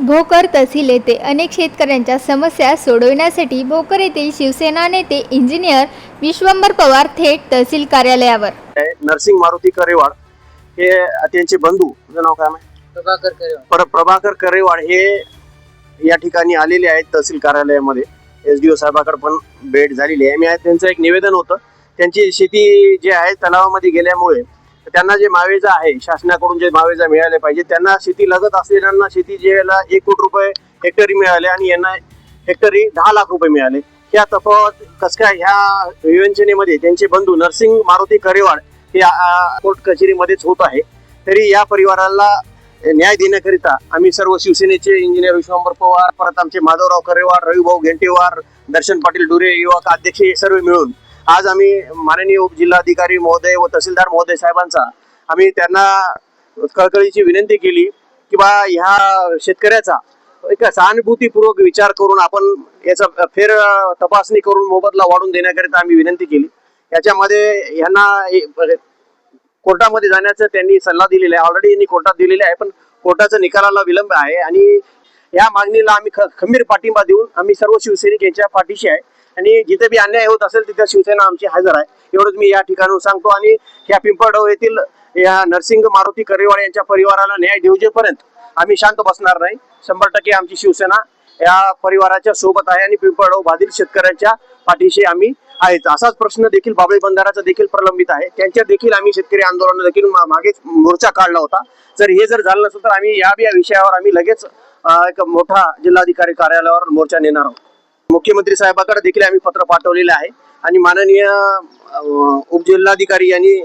भोकर तहसील येथे अनेक शेतकऱ्यांच्या समस्या सोडविण्यासाठी भोकर येथील शिवसेना नेते इंजिनियर विश्वंभर पवार थेट तहसील कार्यालयावर. नरसिंग मारुती करेवाड हे त्यांचे बंधू, नाव काय प्रभाकर करेवाड हे या ठिकाणी आलेले आहेत तहसील कार्यालयामध्ये. SDO साहेबांकडे पण भेट झालेली आहे. मी त्यांचं एक निवेदन होतं, त्यांची शेती जे आहे तलावामध्ये गेल्यामुळे त्यांना जे मावेजा आहे शासनाकडून जे मावेजा मिळाले पाहिजे, त्यांना शेती लगत असलेल्यांना शेती जेला 1 कोटी रुपये हेक्टरी मिळाले आणि यांना हेक्टरी 10 लाख रुपये मिळाले. ह्या तफावत कस काय ह्या विवंचनेमध्ये त्यांचे बंधू नरसिंग मारुती करेवाड हे कोर्ट कचेरीमध्येच होत आहे. तरी या परिवाराला न्याय देण्याकरिता आम्ही सर्व शिवसेनेचे इंजिनियर विश्वंभर पवार, परत आमचे माधवराव करेवाड, रविभाऊ घेंटेवार, दर्शन पाटील डुरे युवक अध्यक्ष हे सर्व मिळून आज आम्ही माननीय उपजिल्हाधिकारी महोदय व तहसीलदार महोदय साहेबांचा आम्ही त्यांना कळकळीची विनंती केली की बा ह्या शेतकऱ्याचा एक सहानुभूतीपूर्वक विचार करून आपण याचा फेर तपासणी करून मोबदला वाढवून देण्याकरिता आम्ही विनंती केली. याच्यामध्ये यांना कोर्टामध्ये जाण्याचं त्यांनी सल्ला दिलेला आहे. ऑलरेडी यांनी कोर्टात दिलेले आहे, पण कोर्टाचा निकालाला विलंब आहे आणि या मागणीला आम्ही खंबीर पाठिंबा देऊन आम्ही सर्व शिवसैनिक यांच्या पाठीशी आहे आणि जिथे बी अन्याय होत असेल तिथे शिवसेना आमची हजर आहे. एवढंच मी या ठिकाणी सांगतो आणि ह्या पिंपळगाव येथील या नरसिंग मारुती करेवाड यांच्या परिवाराला न्याय देऊजेपर्यंत आम्ही शांत बसणार नाही. 100% आमची शिवसेना या परिवाराच्या सोबत आहे आणि पिंपळगाव बाधित शेतकऱ्यांच्या पाठीशी आम्ही आहेत. असाच प्रश्न देखील बाबळी बंधाराचा देखील प्रलंबित आहे. त्यांच्या देखील आम्ही शेतकरी आंदोलन देखील मागे मोर्चा काढला होता. जर हे जर झालं नसेल तर आम्ही या विषयावर आम्ही लगेच एक मोठा जिल्हाधिकारी कार्यालयावर मोर्चा नेणार आहोत. मुख्यमंत्री साहेबांकडे देखील आम्ही पत्र पाठवलेले आहे आणि माननीय उपजिल्हाधिकारी यांनी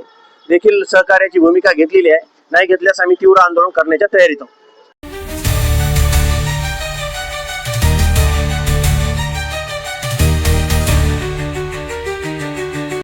देखील सहकार्याची भूमिका घेतलेली आहे. नाही घेतल्यास आम्ही तीव्र आंदोलन करण्याच्या तयारीत आहोत.